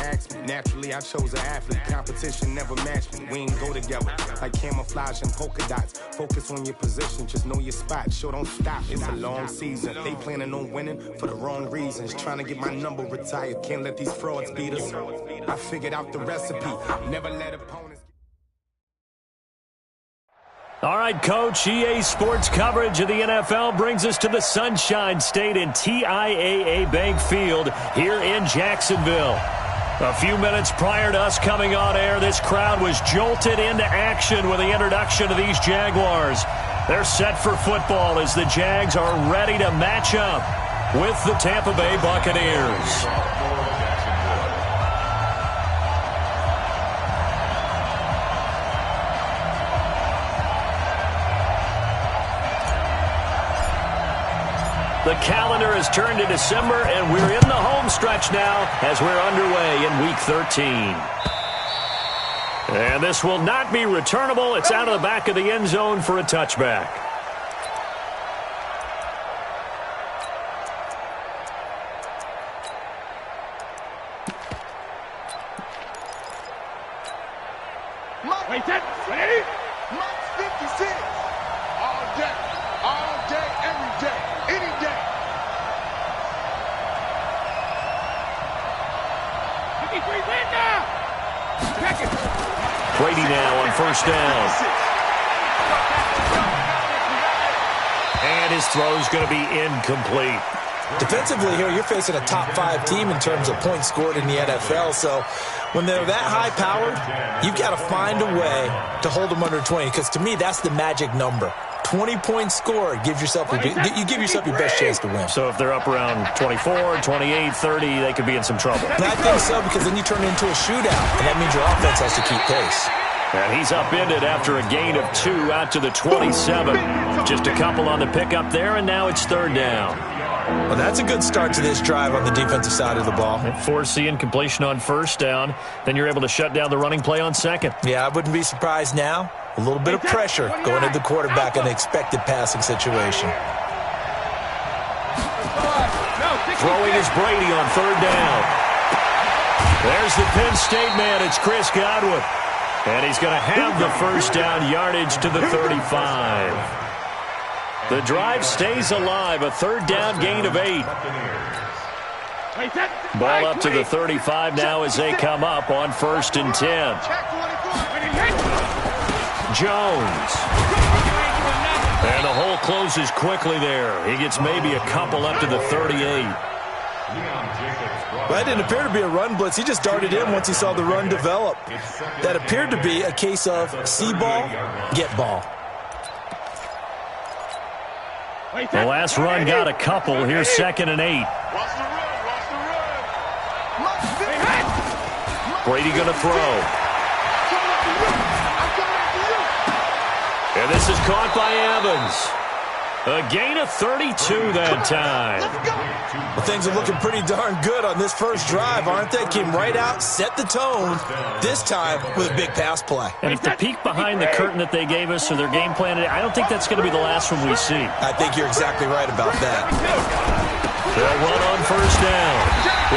ask me. Naturally, I chose an athlete. Competition never matched me. We ain't go together like camouflage and polka dots. Focus on your position, just know your spot. Sure, don't stop. It's a long season. They planning on winning for the wrong reasons. Trying to get my number retired. Can't let these frauds beat us. I figured out the recipe. Never let opponents. All right, Coach, EA Sports coverage of the NFL brings us to the Sunshine State in TIAA Bank Field here in Jacksonville. A few minutes prior to us coming on air, this crowd was jolted into action with the introduction of these Jaguars. They're set for football as the Jags are ready to match up with the Tampa Bay Buccaneers. The calendar has turned to December, and we're in the home stretch now as we're underway in Week 13. And this will not be returnable. It's out of the back of the end zone for a touchback. Wait, ready? Mark 56. All day, every day. Any day. Brady now on first down. And his throw's going to be incomplete. Defensively here, you're facing a top 5 team in terms of points scored in the NFL. So when they're that high-powered, you've got to find a way to hold them under 20. Because to me, that's the magic number. 20 points scored, you give yourself your best chance to win. So if they're up around 24, 28, 30, they could be in some trouble. And I think so, because then you turn it into a shootout, and that means your offense has to keep pace. And he's upended after a gain of 2 out to the 27. Just a couple on the pickup there, and now it's third down. Well, that's a good start to this drive on the defensive side of the ball. Force the incompletion on first down. Then you're able to shut down the running play on second. Yeah, I wouldn't be surprised now. A little bit of pressure going to the quarterback in an expected passing situation. Throwing is Brady on third down. There's the Penn State man. It's Chris Godwin. And he's going to have the first down yardage to the 35. The drive stays alive. A third down gain of 8. Ball up to the 35 now as they come up on first and 10. Jones. And the hole closes quickly there. He gets maybe a couple up to the 38. Well, that didn't appear to be a run blitz. He just darted in once he saw the run develop. That appeared to be a case of see ball, get ball. The last run got a couple. Here's second and 8. Brady going to throw. And this is caught by Evans. A gain of 32 that time. Well, things are looking pretty darn good on this first drive, aren't they? Came right out, set the tone, this time with a big pass play. And if the peek behind the curtain that they gave us or their game plan, I don't think that's going to be the last one we see. I think you're exactly right about that. They'll run on first down.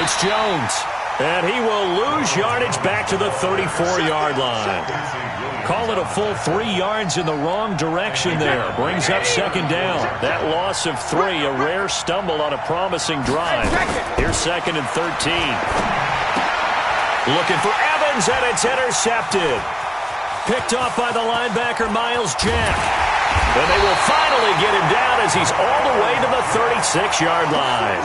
It's Jones. And he will lose yardage back to the 34-yard line. Call it a full 3 yards in the wrong direction there. Brings up second down. That loss of 3, a rare stumble on a promising drive. Here's second and 13. Looking for Evans, and it's intercepted. Picked off by the linebacker, Miles Jack. And they will finally get him down as he's all the way to the 36-yard line.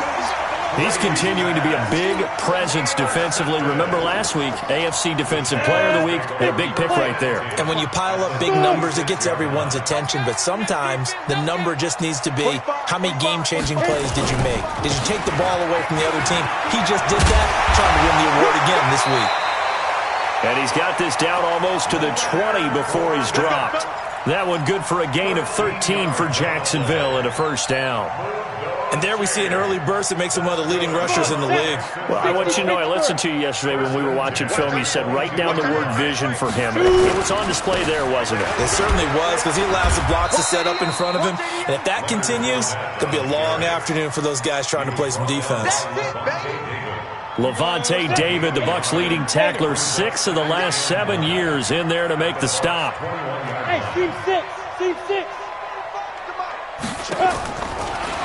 He's continuing to be a big presence defensively. Remember last week, AFC Defensive Player of the Week, a big pick right there. And when you pile up big numbers, it gets everyone's attention. But sometimes the number just needs to be, how many game-changing plays did you make? Did you take the ball away from the other team? He just did that, trying to win the award again this week. And he's got this down almost to the 20 before he's dropped. That one good for a gain of 13 for Jacksonville and a first down. And there we see an early burst that makes him one of the leading rushers in the league. Well, I want you to know, I listened to you yesterday when we were watching film. You said write down the word vision for him. It was on display there, wasn't it? It certainly was, because he allows the blocks to set up in front of him. And if that continues, it could be a long afternoon for those guys trying to play some defense. Levante David, the Bucs' leading tackler, 6 of the last 7 years in there to make the stop. Hey, team 6.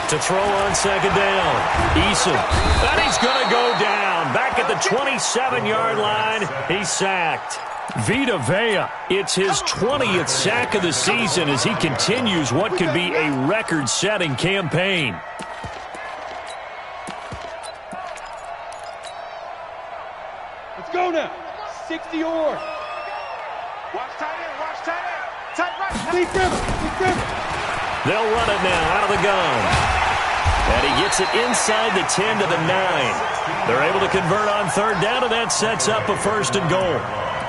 To throw on second down. Eason. And he's going to go down. Back at the 27-yard line. He's sacked. Vita Vea, it's his 20th sack of the season as he continues what could be a record-setting campaign. Let's go now. 60 or. Watch tight end. Tight right. Deep river. They'll run it now out of the gun. And he gets it inside the 10 to the 9. They're able to convert on third down, and that sets up a 1st and goal.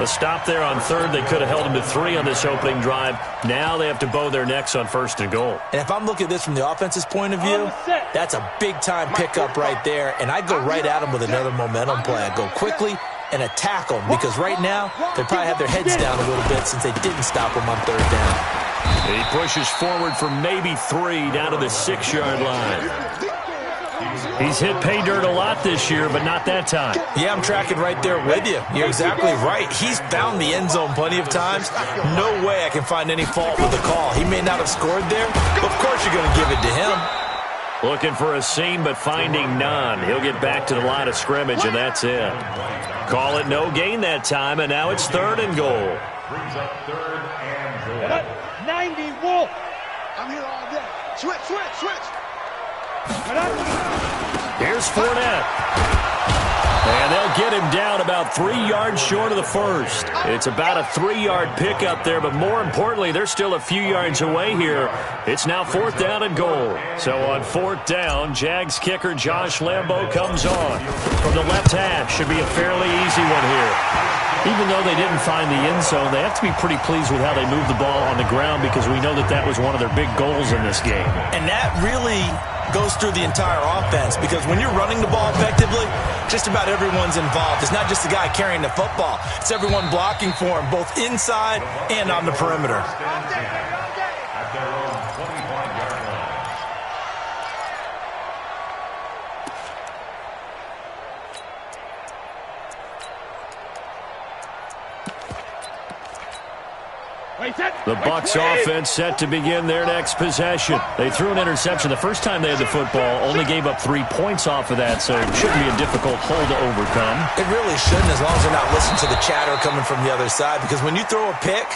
A stop there on third. They could have held him to 3 on this opening drive. Now they have to bow their necks on 1st and goal. And if I'm looking at this from the offense's point of view, that's a big-time pickup right there. And I'd go right at him with another momentum play. I'd go quickly and attack them because right now they probably have their heads down a little bit since they didn't stop him on third down. He pushes forward for maybe 3 down to the 6-yard line. He's hit pay dirt a lot this year, but not that time. Yeah, I'm tracking right there with you. You're exactly right. He's found the end zone plenty of times. No way I can find any fault with the call. He may not have scored there, but of course you're going to give it to him. Looking for a seam, but finding none. He'll get back to the line of scrimmage, and that's it. Call it no gain that time, and now it's 3rd and goal. 90 Wolf. I'm here all day. Switch. Here's Fournette. And they'll get him down about 3 yards short of the 1st. It's about a 3-yard pickup there, but more importantly, they're still a few yards away here. It's now 4th down and goal. So on 4th down, Jags kicker Josh Lambo comes on. From the left hash, should be a fairly easy one here. Even though they didn't find the end zone, they have to be pretty pleased with how they moved the ball on the ground because we know that was one of their big goals in this game. And that really goes through the entire offense because when you're running the ball effectively, just about everyone's involved. It's not just the guy carrying the football. It's everyone blocking for him, both inside and on the perimeter. The Bucs offense set to begin their next possession. They threw an interception the first time they had the football, only gave up 3 points off of that, so it shouldn't be a difficult hole to overcome. It really shouldn't, as long as they're not listening to the chatter coming from the other side, because when you throw a pick,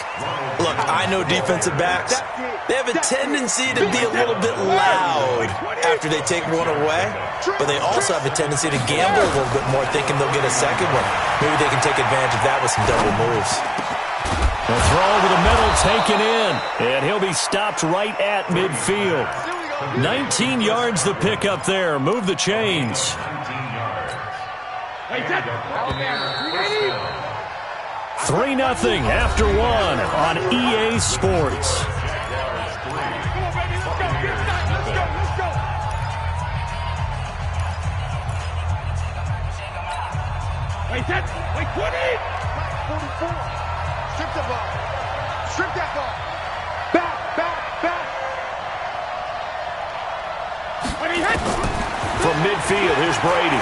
look, I know defensive backs, they have a tendency to be a little bit loud after they take one away, but they also have a tendency to gamble a little bit more, thinking they'll get a second one. Maybe they can take advantage of that with some double moves. The throw over the middle taken in, and he'll be stopped right at midfield. 19 yards the pickup there. Move the chains. 3-0 after 1 on EA Sports. Wait, 20! Strip the ball. Strip that ball. Back. From midfield, here's Brady.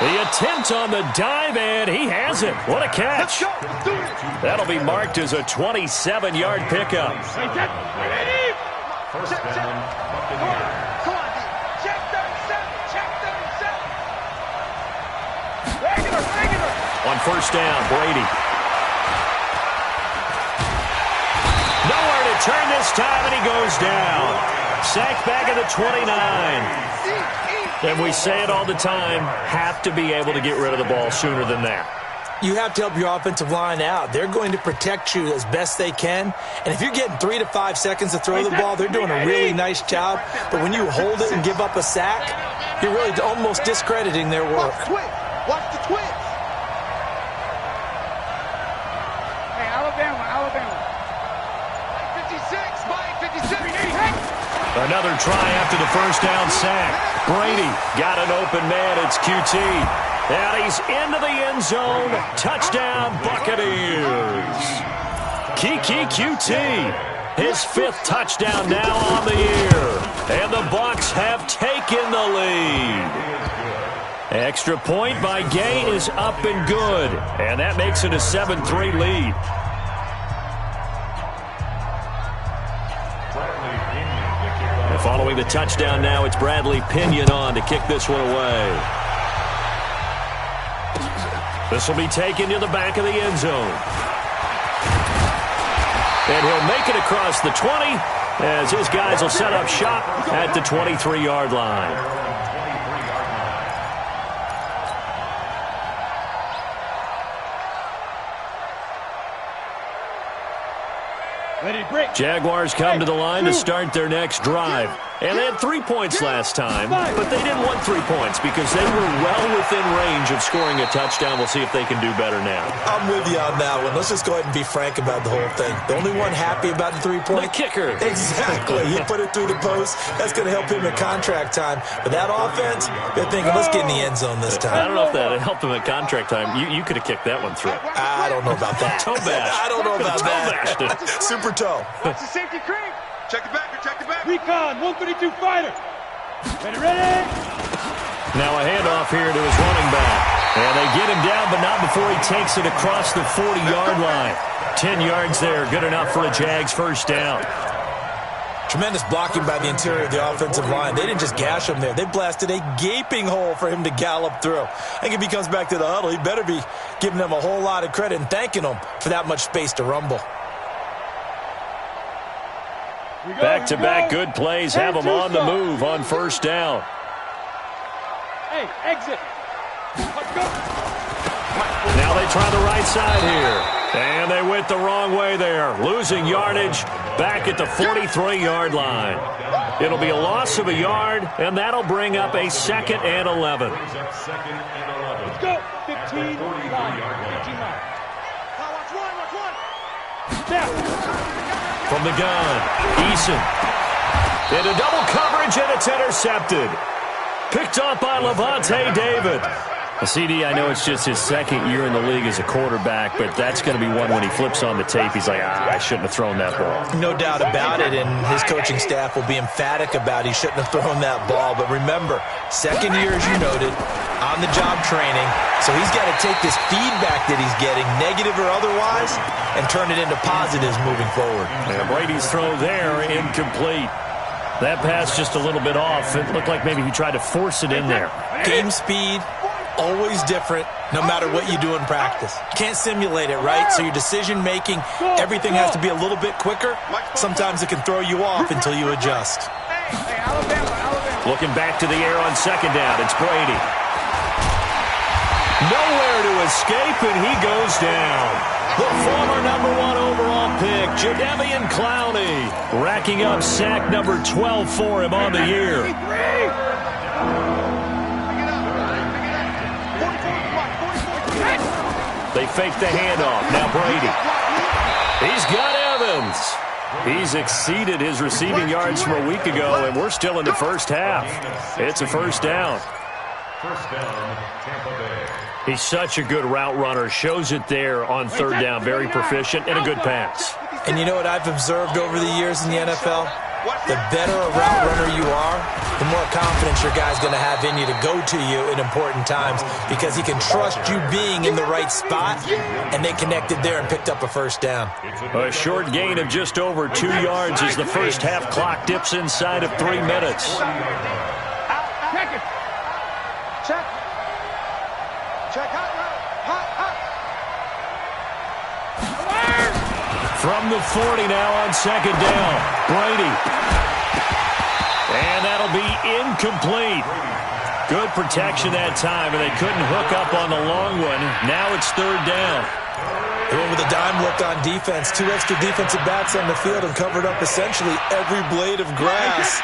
The attempt on the dive, and he has it. What a catch. Let's do it. That'll be marked as a 27-yard pickup. First down. Come on, D. Check 37. Regular. On first down, Brady. Nowhere to turn this time, and he goes down. Sacked back at the 29. And we say it all the time, have to be able to get rid of the ball sooner than that. You have to help your offensive line out. They're going to protect you as best they can. And if you're getting 3 to 5 seconds to throw the ball, they're doing a really nice job. But when you hold it and give up a sack, you're really almost discrediting their work. Watch the twins. Hey, Alabama. 56. Another try after the first down sack. Brady got an open man. It's QT. And he's into the end zone. Touchdown, Buccaneers. Kiki QT. His 5th touchdown now on the year. And the Bucs have taken the lead. Extra point by Gay is up and good. And that makes it a 7-3 lead. And following the touchdown now, it's Bradley Pinion on to kick this one away. This will be taken to the back of the end zone. And he'll make it across the 20 as his guys will set up shop at the 23-yard line. Jaguars come to the line to start their next drive. And they had 3 points last time, but they didn't want 3 points because they were well within range of scoring a touchdown. We'll see if they can do better now. I'm with you on that one. Let's just go ahead and be frank about the whole thing. The only one happy about the 3-point? The kicker. Exactly. He put it through the post. That's going to help him in contract time. But that offense, they're thinking, let's get in the end zone this time. I don't know if that helped him at contract time. You could have kicked that one through. I don't know about that. Toe bash. I don't know about that. Super toe. That's the safety cream. Check the back, check the back. Recon, 132 fighter. Ready. Now a handoff here to his running back. And they get him down, but not before he takes it across the 40-yard line. 10 yards there, good enough for a Jags first down. Tremendous blocking by the interior of the offensive line. They didn't just gash him there. They blasted a gaping hole for him to gallop through. I think if he comes back to the huddle, he better be giving them a whole lot of credit and thanking them for that much space to rumble. Back-to-back good plays have them on the move on first down. Hey, exit. Let's go. Now they try the right side here. And they went the wrong way there. Losing yardage back at the 43-yard line. It'll be a loss of a yard, and that'll bring up a 2nd and 11. Let's go. 15 line. 15 line. Watch one. Snap. From the gun, Eason. Into double coverage, and it's intercepted. Picked off by Levante David. CD, I know it's just his 2nd year in the league as a quarterback, but that's going to be one when he flips on the tape. He's like, I shouldn't have thrown that ball. No doubt about it, and his coaching staff will be emphatic about he shouldn't have thrown that ball. But remember, 2nd year, as you noted, on-the-job training. So he's got to take this feedback that he's getting, negative or otherwise, and turn it into positives moving forward. And Brady's throw there, incomplete. That pass just a little bit off. It looked like maybe he tried to force it in there. Game speed, always different, no matter what you do in practice. You can't simulate it, right? So your decision-making, everything has to be a little bit quicker. Sometimes it can throw you off until you adjust. Hey, Alabama. Looking back to the air on 2nd down, it's Brady. Nowhere to escape, and he goes down. The former #1 overall pick, Jadeveon Clowney, racking up sack number 12 for him on the year. They fake the handoff. Now Brady. He's got Evans. He's exceeded his receiving yards from a week ago, and we're still in the first half. It's a first down. First down, Tampa Bay. He's such a good route runner. Shows it there on 3rd down. Very proficient and a good pass. And you know what I've observed over the years in the NFL? The better a route runner you are, the more confidence your guy's going to have in you to go to you in important times because he can trust you being in the right spot, and they connected there and picked up a first down. A short gain of just over 2 yards as the first half clock dips inside of 3 minutes. Check it. Check. Check hot. From the 40 now on 2nd down. Brady. And that'll be incomplete. Good protection that time, and they couldn't hook up on the long one. Now it's 3rd down. They went with a dime look on defense. 2 extra defensive backs on the field and covered up essentially every blade of grass.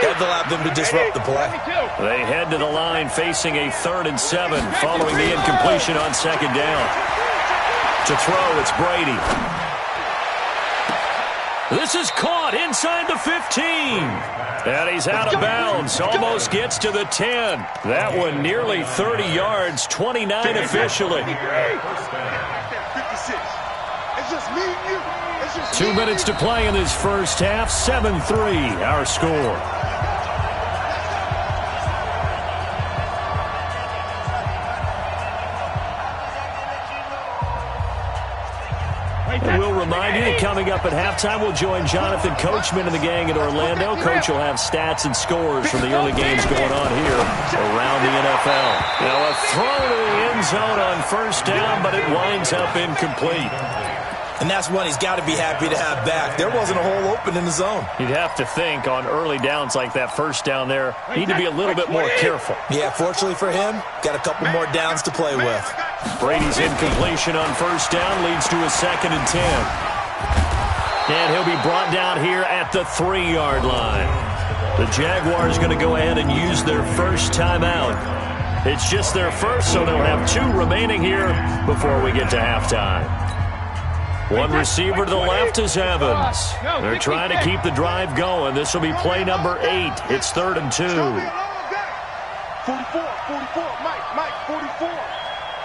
That allowed them to disrupt the play. They head to the line facing a 3rd and 7 following the incompletion on 2nd down. To throw, it's Brady. This is caught inside the 15. And he's out of bounds. Almost gets to the 10. That one nearly 30 yards, 29 officially. 2 minutes to play in this first half. 7-3 our score. And we'll remind you that coming up at halftime, we'll join Jonathan Coachman and the gang in Orlando. Coach will have stats and scores from the early games going on here around the NFL. Now a throw to the end zone on first down, but it winds up incomplete. And that's one he's got to be happy to have back. There wasn't a hole open in the zone. You'd have to think on early downs like that first down there, need to be a little bit more careful. Yeah, fortunately for him, got a couple more downs to play with. Brady's incompletion on first down leads to a 2nd and 10. And he'll be brought down here at the 3-yard line. The Jaguars going to go ahead and use their first timeout. It's just their first, so they'll have 2 remaining here before we get to halftime. One receiver to the left is Evans. They're trying to keep the drive going. This will be play number 8. It's 3rd and 2. 44, Mike, 44.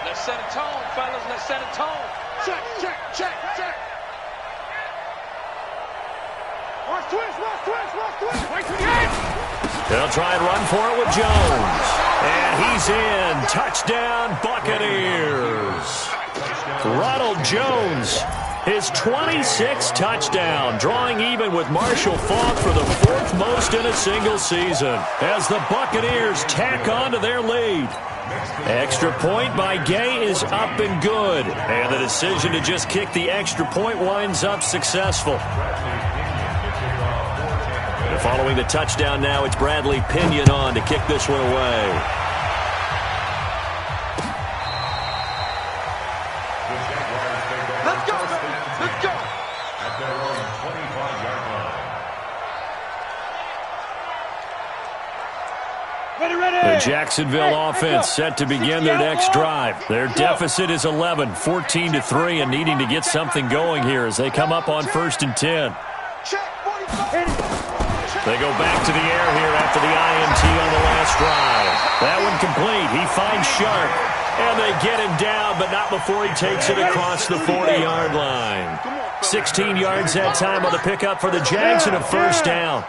Let's set a tone, fellas. Let's set a tone. Check. Watch twist. They'll try and run for it with Jones. And he's in. Touchdown, Buccaneers. Ronald Jones, his 26th touchdown, drawing even with Marshall Faulk for the 4th most in a single season as the Buccaneers tack on to their lead. Extra point by Gay is up and good, and the decision to just kick the extra point winds up successful. And following the touchdown now, it's Bradley Pinion on to kick this one away. The Jacksonville offense set to begin their next drive. Their deficit is 11, 14-3, and needing to get something going here as they come up on 1st and 10. They go back to the air here after the INT on the last drive. That one complete. He finds Sharp, and they get him down, but not before he takes it across the 40-yard line. 16 yards that time on the pickup for the Jags and a first down.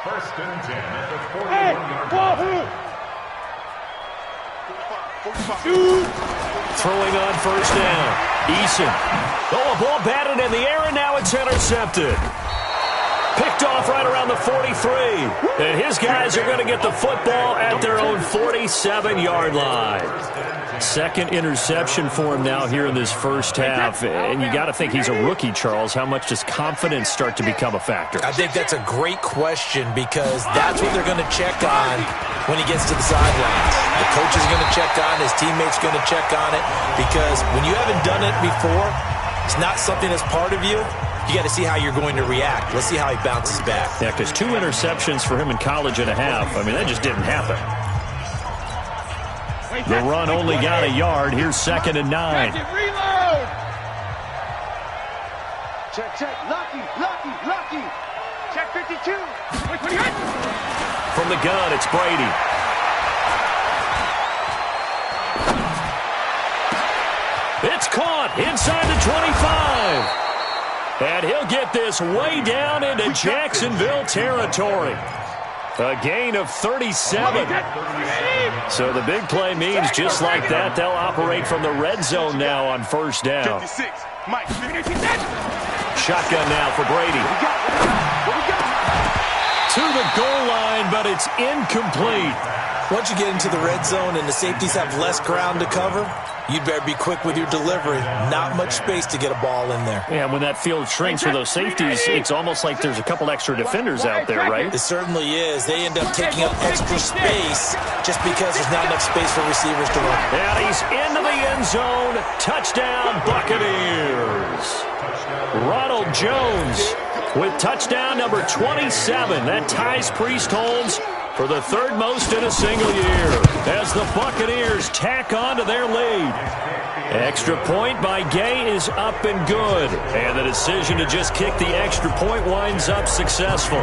1st and 10 at the 41-yard line. Throwing on first down. Eason. Oh, a ball batted in the air, and now it's intercepted. Picked off right around the 43. And his guys are going to get the football at their own 47-yard line. 2nd interception for him now here in this first half. And you got to think he's a rookie, Charles. How much does confidence start to become a factor? I think that's a great question because that's what they're going to check on when he gets to the sidelines. The coach is going to check on, his teammates going to check on it, because when you haven't done it before, it's not something that's part of you. You got to see how you're going to react. Let's see how he bounces back. Yeah, because 2 interceptions for him in college and a half. I mean, that just didn't happen. The run only got a yard. Here's 2nd and 9. Reload. Check. Lucky. Check 52. From the gun, it's Brady. It's caught inside the 25. And he'll get this way down into Jacksonville territory. A gain of 37. So the big play means just like that, they'll operate from the red zone now on first down. Shotgun now for Brady. To the goal line, but it's incomplete. Once you get into the red zone and the safeties have less ground to cover, you'd better be quick with your delivery. Not much space to get a ball in there. Yeah, when that field shrinks for those safeties, it's almost like there's a couple extra defenders out there, right? It certainly is. They end up taking up extra space just because there's not enough space for receivers to run. And he's into the end zone. Touchdown, Buccaneers. Ronald Jones with touchdown number 27. That ties Priest Holmes for the 3rd most in a single year as the Buccaneers tack on to their lead. Extra point by Gay is up and good, and the decision to just kick the extra point winds up successful.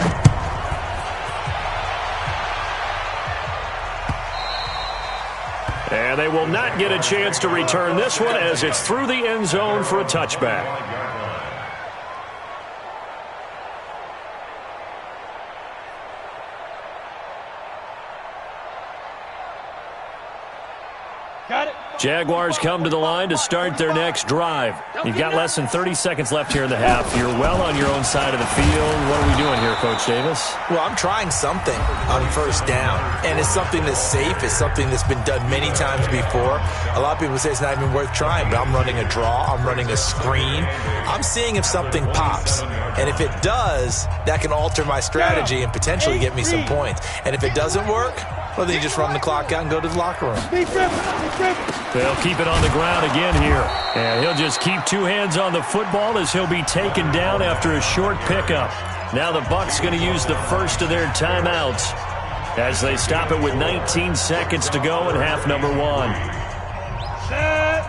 And they will not get a chance to return this one as it's through the end zone for a touchback. Got it. Jaguars come to the line to start their next drive. You've got less than 30 seconds left here in the half. You're well on your own side of the field. What are we doing here, Coach Davis? Well, I'm trying something on first down, and it's something that's safe. It's something that's been done many times before. A lot of people say it's not even worth trying, but I'm running a draw. I'm running a screen. I'm seeing if something pops, and if it does, that can alter my strategy and potentially get me some points. And if it doesn't work, well, then you just run the clock out and go to the locker room. They'll keep it on the ground again here. And he'll just keep two hands on the football as he'll be taken down after a short pickup. Now the Bucs going to use the first of their timeouts as they stop it with 19 seconds to go in half number 1. Set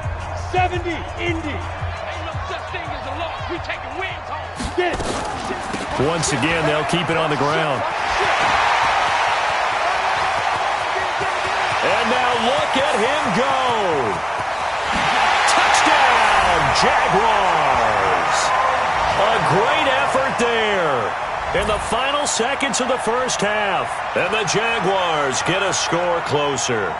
70, Indy. Ain't no such thing as a loss. We taking wins home. Once again, they'll keep it on the ground. And now look at him go. Touchdown, Jaguars. A great effort there in the final seconds of the first half. And the Jaguars get a score closer.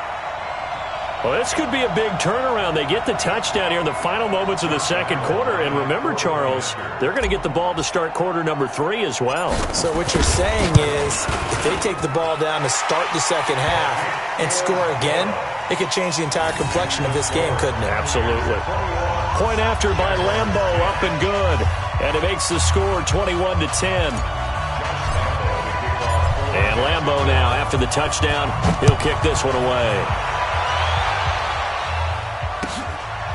Well, this could be a big turnaround. They get the touchdown here in the final moments of the second quarter. And remember, Charles, they're going to get the ball to start quarter number 3 as well. So what you're saying is if they take the ball down to start the second half and score again, it could change the entire complexion of this game, couldn't it? Absolutely. Point after by Lambo, up and good. And it makes the score 21-10. And Lambo now, after the touchdown, he'll kick this one away.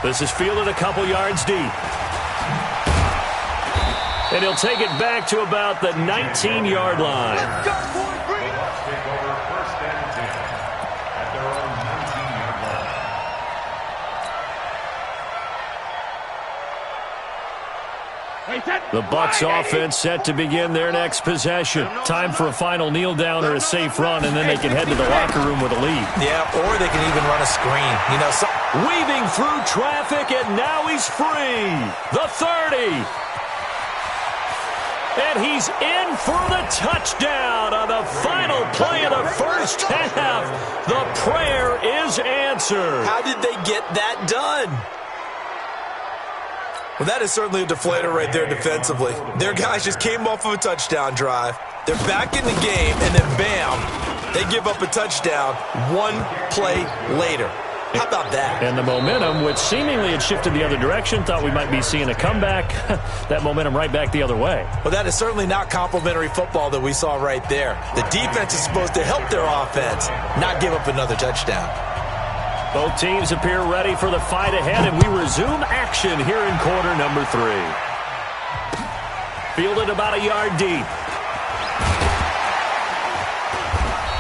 This is fielded a couple yards deep. And he'll take it back to about the 19-yard line. Take over first and 10 at their own 19-yard line. The Bucs offense set to begin their next possession. Time for a final kneel down or a safe run, and then they can head to the locker room with a lead. Yeah, or they can even run a screen. You know, weaving through traffic, and now he's free. The 30. And he's in for the touchdown on the final play of the first half. The prayer is answered. How did they get that done? Well, that is certainly a deflator right there defensively. Their guys just came off of a touchdown drive. They're back in the game, and then bam, they give up a touchdown one play later. How about that? And the momentum, which seemingly had shifted the other direction, thought we might be seeing a comeback. That momentum right back the other way. Well, that is certainly not complimentary football that we saw right there. The defense is supposed to help their offense, not give up another touchdown. Both teams appear ready for the fight ahead, and we resume action here in quarter number 3. Fielded about a yard deep.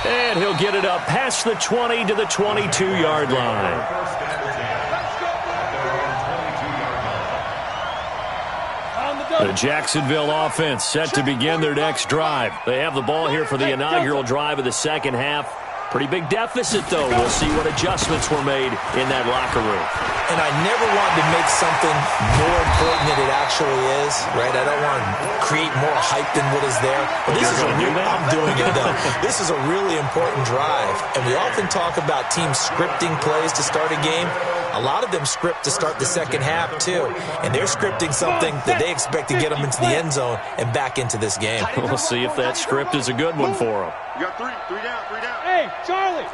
And he'll get it up past the 20 to the 22-yard line. The Jacksonville offense set to begin their next drive. They have the ball here for the inaugural drive of the second half. Pretty big deficit, though. We'll see what adjustments were made in that locker room. And I never wanted to make something more important than it actually is, right? I don't want to create more hype than what is there. But this is I'm doing it, though. This is a really important drive. And we often talk about teams scripting plays to start a game. A lot of them script to start the second half, too. And they're scripting something that they expect to get them into the end zone and back into this game. We'll see if that script is a good one for them. You got three down. Hey, Charlie.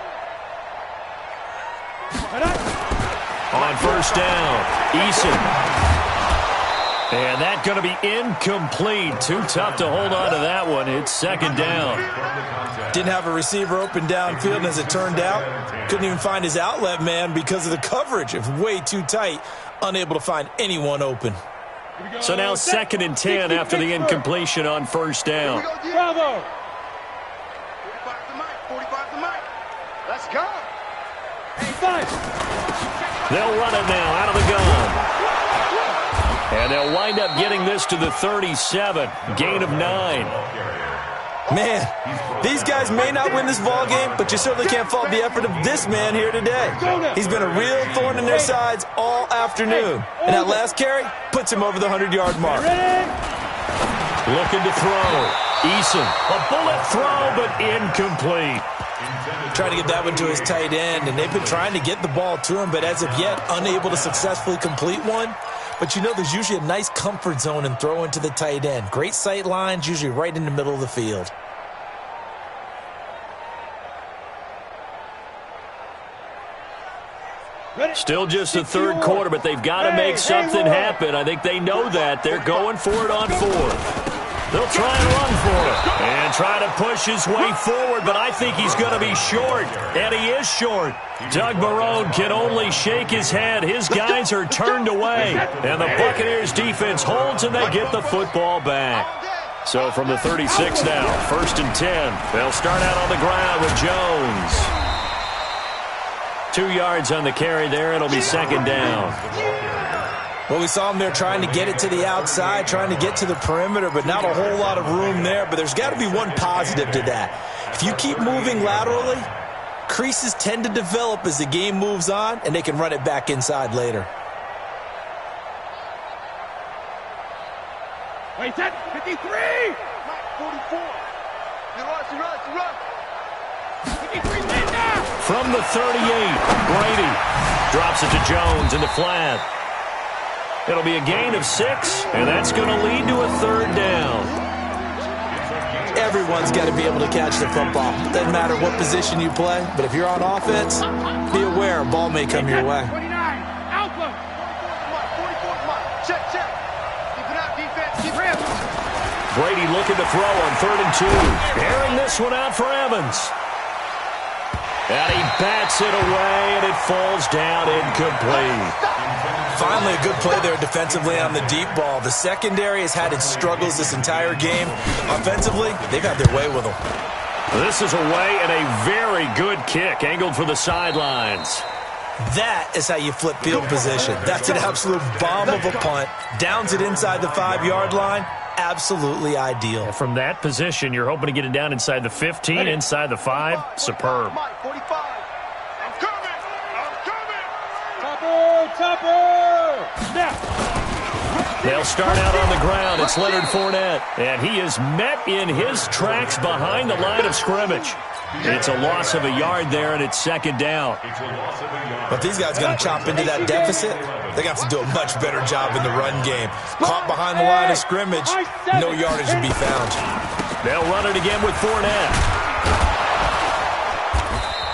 On first down, Eason. And that's going to be incomplete. Too tough to hold on to that one. It's second down. Didn't have a receiver open downfield, and as it turned out, couldn't even find his outlet man because of the coverage. It was way too tight, unable to find anyone open. So now second and 10 after the incompletion on first down. Bravo. 45 to Mike. Let's go. They'll run it now out of the gun. And they'll wind up getting this to the 37. Gain of 9. Man, these guys may not win this ball game, but you certainly can't fault the effort of this man here today. He's been a real thorn in their sides all afternoon. And that last carry puts him over the 100-yard mark. Looking to throw. Eason, a bullet throw, but incomplete. trying to get that one to his tight end, and they've been trying to get the ball to him, but as of yet, unable to successfully complete one. But you know, there's usually a nice comfort zone in throwing to the tight end. Great sight lines, usually right in the middle of the field. Still just the third quarter, but they've got to make something happen. I think they know that. They're going for it on fourth. They'll try and run for it and try to push his way forward, but I think he's going to be short, and he is short. Doug Marrone can only shake his head. His guys are turned away, and the Buccaneers defense holds, and they get the football back. So from the 36 now, 1st and 10. They'll start out on the ground with Jones. 2 yards on the carry there. It'll be 2nd down. Well, we saw him there trying to get it to the outside, trying to get to the perimeter, but not a whole lot of room there. But there's got to be one positive to that. If you keep moving laterally, creases tend to develop as the game moves on, and they can run it back inside later. Wait, 10, 53! 44. You run. 53, from the 38, Brady drops it to Jones in the flat. It'll be a gain of 6, and that's going to lead to a 3rd down. Everyone's got to be able to catch the football. Doesn't matter what position you play, but if you're on offense, be aware a ball may come your way. 29, Alpha. 44, come on. Check. Keep it out, defense. Keep it. Brady looking to throw on 3rd and 2. Airing this one out for Evans. And he bats it away, and it falls down incomplete. Finally, a good play there defensively on the deep ball. The secondary has had its struggles this entire game. Offensively, they've had their way with them. This is away, and a very good kick angled for the sidelines. That is how you flip field position. That's an absolute bomb of a punt. Downs it inside the 5-yard line. Absolutely ideal. From that position, you're hoping to get it down inside the 15, inside the 5. Superb. 45. I'm coming. Topper! Now. They'll start out on the ground. It's Leonard Fournette, and he is met in his tracks behind the line of scrimmage. It's a loss of a yard there, and it's 2nd down. But these guys are going to chop into that deficit. They got to do a much better job in the run game. Caught behind the line of scrimmage, no yardage to be found. They'll run it again with Fournette.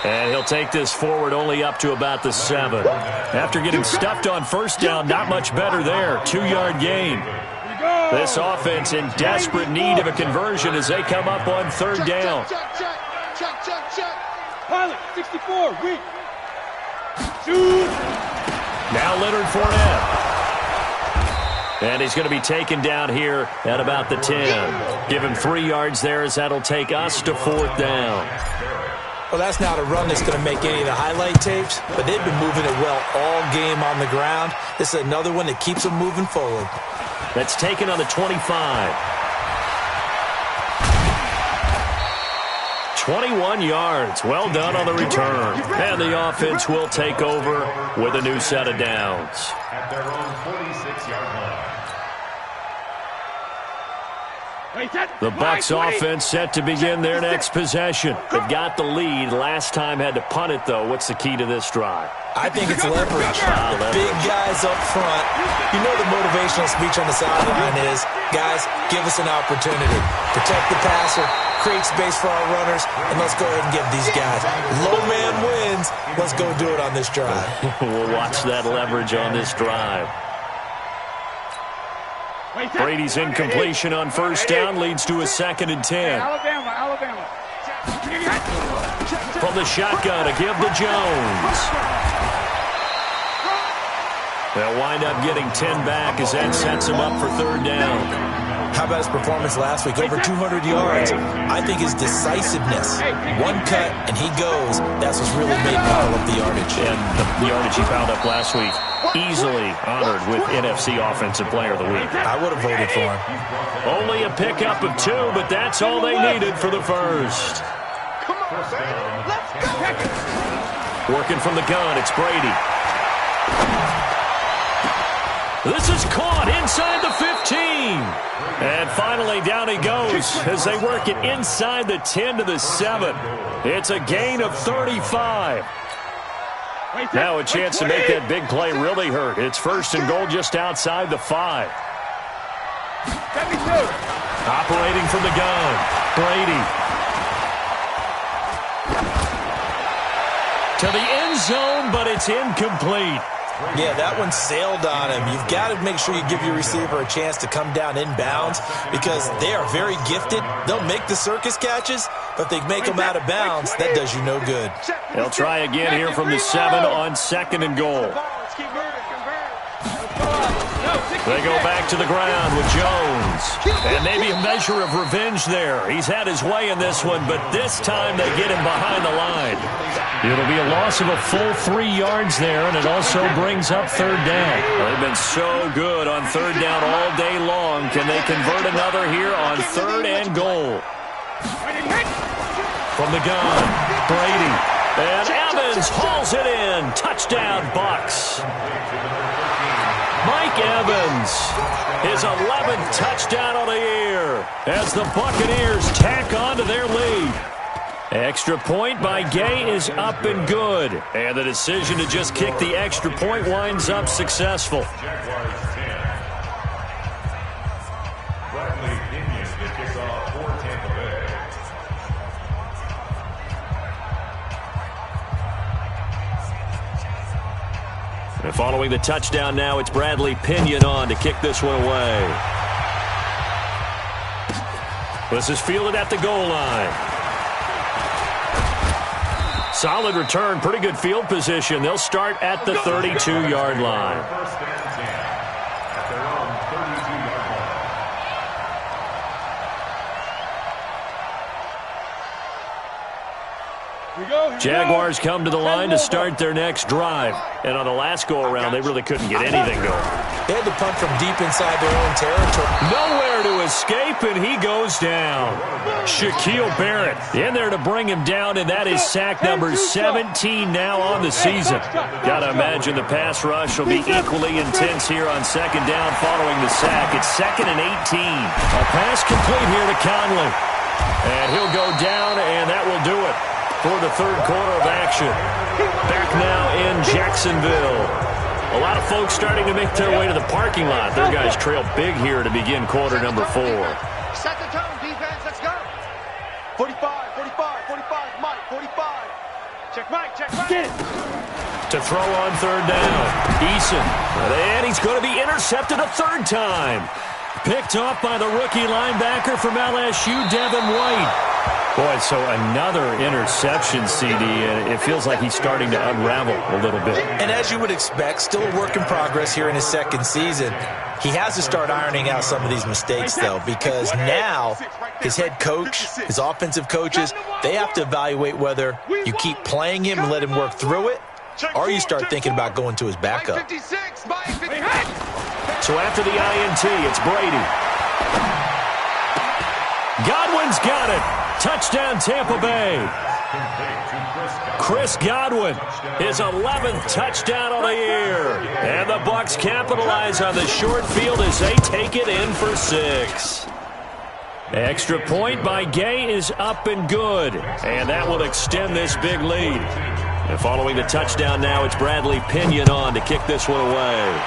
And he'll take this forward only up to about the 7. After getting stuffed on 1st down, not much better there. 2-yard gain. This offense in desperate need of a conversion as they come up on 3rd down. Check. Pilot, 64, weak. Shoot. Now Leonard Fournette. And he's going to be taken down here at about the 10. Give him 3 yards there as that'll take us to 4th down. Well, that's not a run that's going to make any of the highlight tapes, but they've been moving it well all game on the ground. This is another one that keeps them moving forward. That's taken on the 25. 21 yards. Well done on the return. And the offense will take over with a new set of downs. At their own 46-yard line. The Bucs offense set to begin their next possession. They've got the lead. Last time had to punt it, though. What's the key to this drive? I think it's leverage. The big guys up front. You know the motivational speech on the sideline is, guys, give us an opportunity. Protect the passer, create space for our runners, and let's go ahead and give these guys. Low man wins. Let's go do it on this drive. We'll watch that leverage on this drive. Brady's incompletion on 1st down leads to a 2nd and 10. Alabama. From the shotgun to give to Jones. They'll wind up getting 10 back as that sets him up for 3rd down. How about his performance last week? Over 200 yards. I think his decisiveness. One cut, and he goes. That's what's really made him pile up the yardage. And the yardage he piled up last week, easily honored with NFC Offensive Player of the Week. I would have voted for him. Only a pickup of 2, but that's all they needed for the 1st. Come on, baby. Let's go. Working from the gun, it's Brady. This is caught inside the 15. And finally down he goes as they work it inside the 10 to the 7. It's a gain of 35. Now a chance to make that big play really hurt. It's first and goal just outside the 5. Operating from the gun, Brady. To the end zone, but it's incomplete. Yeah, that one sailed on him. You've got to make sure you give your receiver a chance to come down inbounds because they are very gifted. They'll make the circus catches, but they make them out of bounds. That does you no good. They'll try again here from the 7 on second and goal. They go back to the ground with Jones. And maybe a measure of revenge there. He's had his way in this one, but this time they get him behind the line. It'll be a loss of a full 3 yards there, and it also brings up third down. They've been so good on third down all day long. Can they convert another here on third and goal? From the gun, Brady. And Evans hauls it in. Touchdown, Bucks. Mike Evans, his 11th touchdown of the year as the Buccaneers tack on to their lead. Extra point by Gay is up and good. And the decision to just kick the extra point winds up successful. And following the touchdown now, it's Bradley Pinion on to kick this one away. This is fielded at the goal line. Solid return, pretty good field position. They'll start at the 32-yard line. Jaguars come to the line to start their next drive. And on the last go-around, they really couldn't get anything going. They had to punt from deep inside their own territory. Nowhere to escape, and he goes down. Shaquille Barrett in there to bring him down, and that is sack number 17 now on the season. Got to imagine the pass rush will be equally intense here on second down following the sack. It's second and 18. A pass complete here to Conley. And he'll go down, and that will do it for the third quarter of action. Back now in Jacksonville. A lot of folks starting to make their way to the parking lot. Their guys trail big here to begin quarter number 4. Set the tone, defense, let's go. 45, 45, 45, Mike, 45. Check Mike, check Mike. To throw on third down. Eason. And he's going to be intercepted a third time. Picked off by the rookie linebacker from LSU, Devin White. Boy, so another interception, CD, and it feels like he's starting to unravel a little bit. And as you would expect, still a work in progress here in his second season. He has to start ironing out some of these mistakes, though, because now his head coach, his offensive coaches, they have to evaluate whether you keep playing him and let him work through it, or you start thinking about going to his backup. So after the INT, it's Brady. Godwin's got it. Touchdown, Tampa Bay. Chris Godwin, his 11th touchdown of the year. And the Bucks capitalize on the short field as they take it in for 6. Extra point by Gay is up and good. And that will extend this big lead. And following the touchdown now, it's Bradley Pinion on to kick this one away.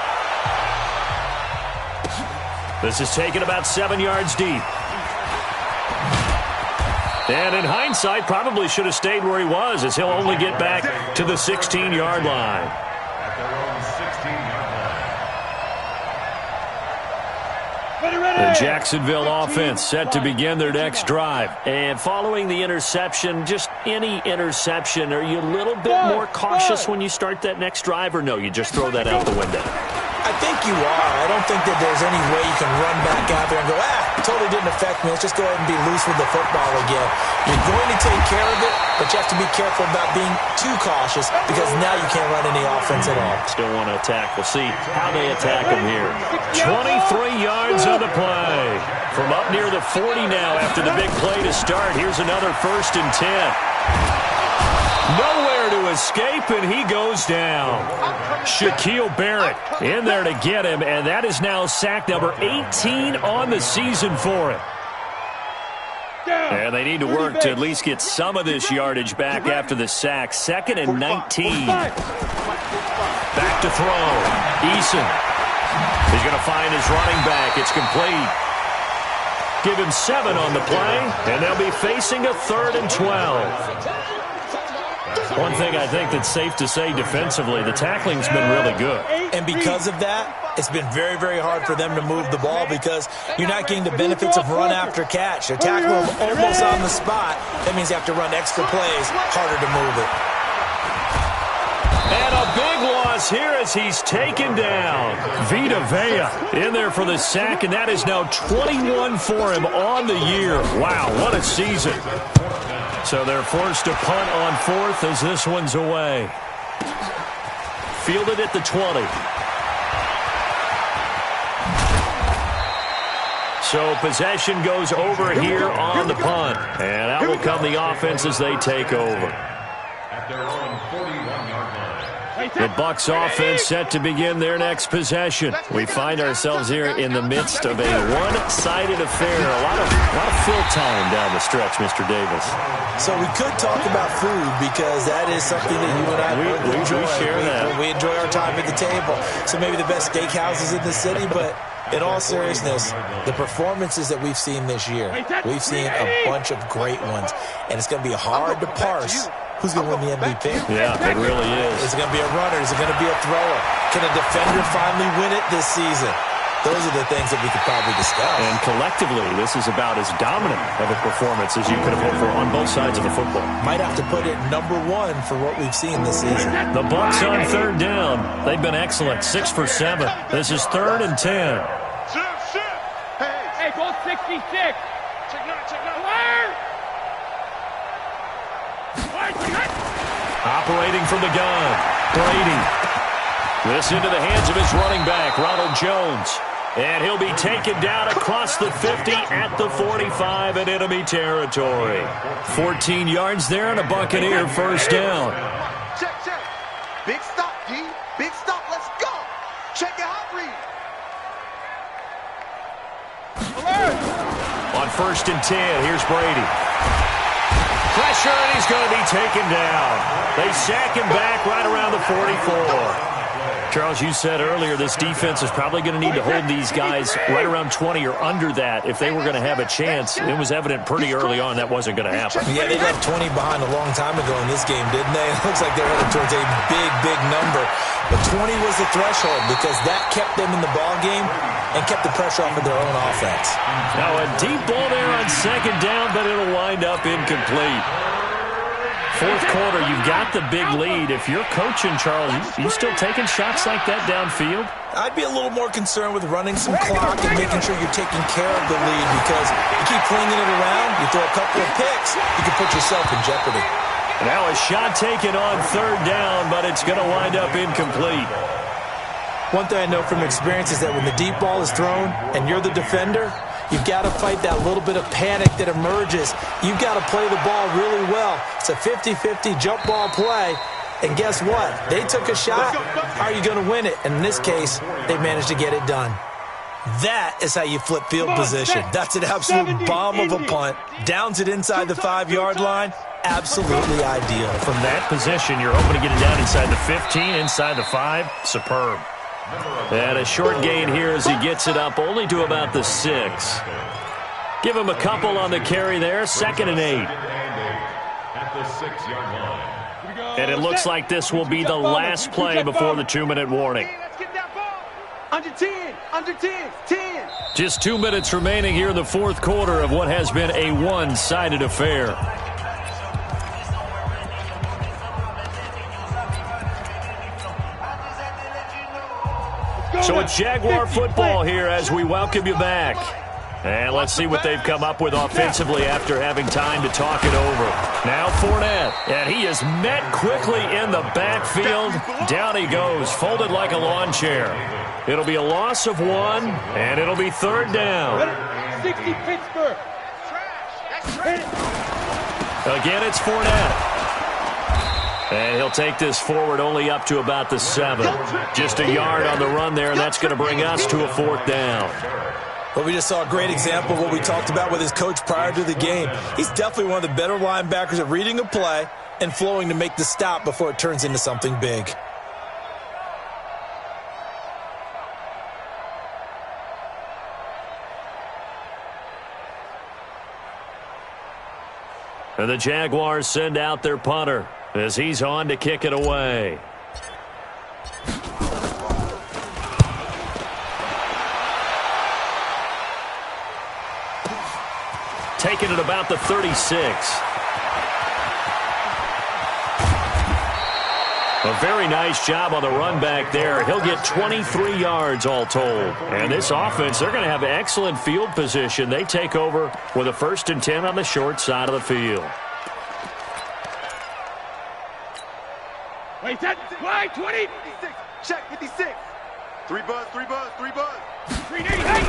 This is taken about 7 yards deep. And in hindsight, probably should have stayed where he was, as he'll only get back to the 16-yard line. The Jacksonville offense set to begin their next drive. And following the interception, just any interception, are you a little bit more cautious when you start that next drive, or no, you just throw that out the window? I think you are. I don't think that there's any way you can run back out there and go, totally didn't affect me. Let's just go ahead and be loose with the football again. You're going to take care of it, but you have to be careful about being too cautious because now you can't run any offense at all. Still want to attack. We'll see how they attack him here. 23 yards on the play. From up near the 40 now after the big play to start. Here's another 1st and 10. Nowhere to escape, and he goes down. Shaquille Barrett in there to get him, and that is now sack number 18 on the season for him. And they need to work to at least get some of this yardage back after the sack. 2nd and 19. Back to throw. Eason. He's going to find his running back. It's complete. Give him 7 on the play, and they'll be facing a 3rd and 12. One thing I think that's safe to say defensively, the tackling's been really good. And because of that, it's been very, very hard for them to move the ball because you're not getting the benefits of run after catch. They're tackling them almost on the spot. That means you have to run extra plays, harder to move it. And a big loss here as he's taken down. Vita Vea in there for the sack, and that is now 21 for him on the year. Wow, what a season. So they're forced to punt on 4th as this one's away. Fielded at the 20. So possession goes over here on the punt. And out will come the offense as they take over. At their own 41-yard line. The Bucs offense set to begin their next possession. We find ourselves here in the midst of a one-sided affair. A lot of fill time down the stretch, Mr. Davis. So we could talk about food because that is something that you and I enjoy. We share that. We enjoy our time at the table. So maybe the best steakhouses in the city, but in all seriousness, the performances that we've seen this year, we've seen a bunch of great ones, and it's going to be hard to parse who's going to win the MVP. Yeah, it really is. Is it going to be a runner? Is it going to be a thrower? Can a defender finally win it this season? Those are the things that we could probably discuss. And collectively, this is about as dominant of a performance as you could have hoped for on both sides of the football. Might have to put it number 1 for what we've seen this season. The Bucs on 3rd down. They've been excellent. 6 for 7. This is 3rd and 10. Hey, go 66. Check 9. Operating from the gun. Brady. This into the hands of his running back, Ronald Jones. And he'll be taken down across the 50 at the 45 in enemy territory. 14 yards there and a Buccaneer first down. Check. Big stop, D. Big stop. Let's go. Check your hot read. On 1st and 10, here's Brady. Pressure, and he's going to be taken down. They sack him back right around the 44. Charles, you said earlier this defense is probably going to need to hold these guys right around 20 or under that if they were going to have a chance. It was evident pretty early on that wasn't going to happen. Yeah, they left 20 behind a long time ago in this game, didn't they? It looks like they're headed towards a big, big number. But 20 was the threshold because that kept them in the ball game and kept the pressure off of their own offense. Now a deep ball there on 2nd down, but it'll wind up incomplete. 4th quarter, you've got the big lead. If you're coaching, Charles, you still taking shots like that downfield? I'd be a little more concerned with running some clock and making sure you're taking care of the lead because you keep flinging it around, you throw a couple of picks, you can put yourself in jeopardy. Now a shot taken on 3rd down, but it's going to wind up incomplete. One thing I know from experience is that when the deep ball is thrown and you're the defender, you've got to fight that little bit of panic that emerges. You've got to play the ball really well. It's a 50-50 jump ball play. And guess what? They took a shot. How are you going to win it? And in this case, they managed to get it done. That is how you flip field position. That's an absolute bomb of a punt. Downs it inside the 5-yard line. Absolutely ideal. From that position, you're hoping to get it down inside the 15, inside the 5. Superb. And a short gain here as he gets it up only to about the 6. Give him a couple on the carry there. 2nd and 8. At the 6-yard line. And it looks like this will be the last play before the 2-minute warning. Let's get that ball. Under 10. 10. Just 2 minutes remaining here in the 4th quarter of what has been a one-sided affair. So it's Jaguar football here as we welcome you back. And let's see what they've come up with offensively after having time to talk it over. Now Fournette, and he is met quickly in the backfield. Down he goes, folded like a lawn chair. It'll be a loss of 1, and it'll be 3rd down. 60 Pittsburgh. Again, it's Fournette. And he'll take this forward only up to about the 7. Just a yard on the run there, and that's going to bring us to a 4th down. Well, we just saw a great example of what we talked about with his coach prior to the game. He's definitely one of the better linebackers at reading a play and flowing to make the stop before it turns into something big. And the Jaguars send out their punter as he's on to kick it away. Taking it about the 36. A very nice job on the run back there. He'll get 23 yards all told. And this offense, they're going to have excellent field position. They take over with a 1st and 10 on the short side of the field. Wait, that, why, 20? 56, check, 56. 3 buzz, 3 buzz, 3 buzz. 3 hey.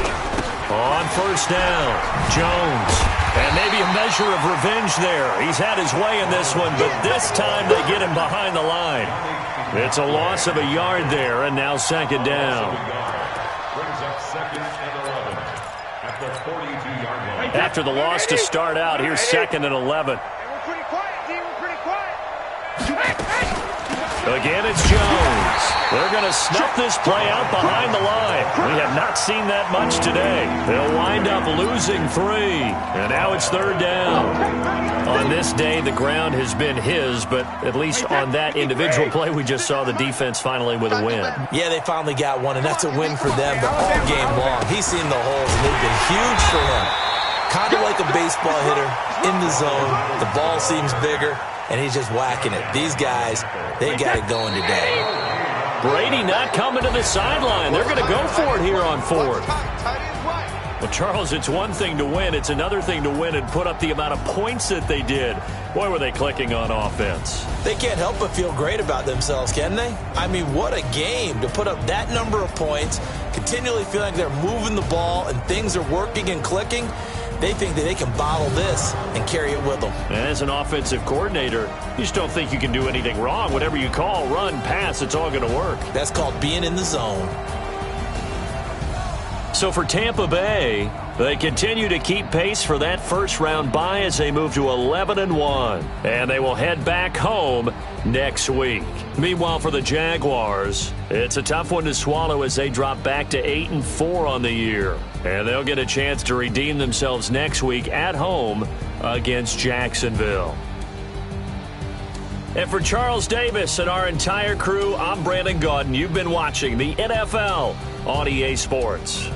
On 1st down, Jones. And maybe a measure of revenge there. He's had his way in this one, but this time they get him behind the line. It's a loss of a yard there, and now 2nd down. Brings up 2nd and 11 at the 42-yard line. After the loss to start out, here's 2nd and 11. We're pretty quiet, D. We're pretty quiet. Again, it's Jones. They're going to snuff this play out behind the line. We have not seen that much today. They'll wind up losing 3. And now it's 3rd down. On this day, the ground has been his, but at least on that individual play, we just saw the defense finally with a win. Yeah, they finally got one, and that's a win for them, but all game long, he's seen the holes, and they've been huge for him. Kind of like a baseball hitter in the zone. The ball seems bigger, and he's just whacking it. These guys, they got it going today. Brady not coming to the sideline. They're going to go for it here on 4th. Well, Charles, it's one thing to win. It's another thing to win and put up the amount of points that they did. Boy, were they clicking on offense. They can't help but feel great about themselves, can they? I mean, what a game to put up that number of points, continually feeling like they're moving the ball and things are working and clicking. They think that they can bottle this and carry it with them. As an offensive coordinator, you just don't think you can do anything wrong. Whatever you call, run, pass, it's all going to work. That's called being in the zone. So for Tampa Bay, they continue to keep pace for that first-round bye as they move to 11-1. And they will head back home next week. Meanwhile, for the Jaguars, it's a tough one to swallow as they drop back to 8-4 on the year. And they'll get a chance to redeem themselves next week at home against Jacksonville. And for Charles Davis and our entire crew, I'm Brandon Gaudin. You've been watching the NFL on EA Sports.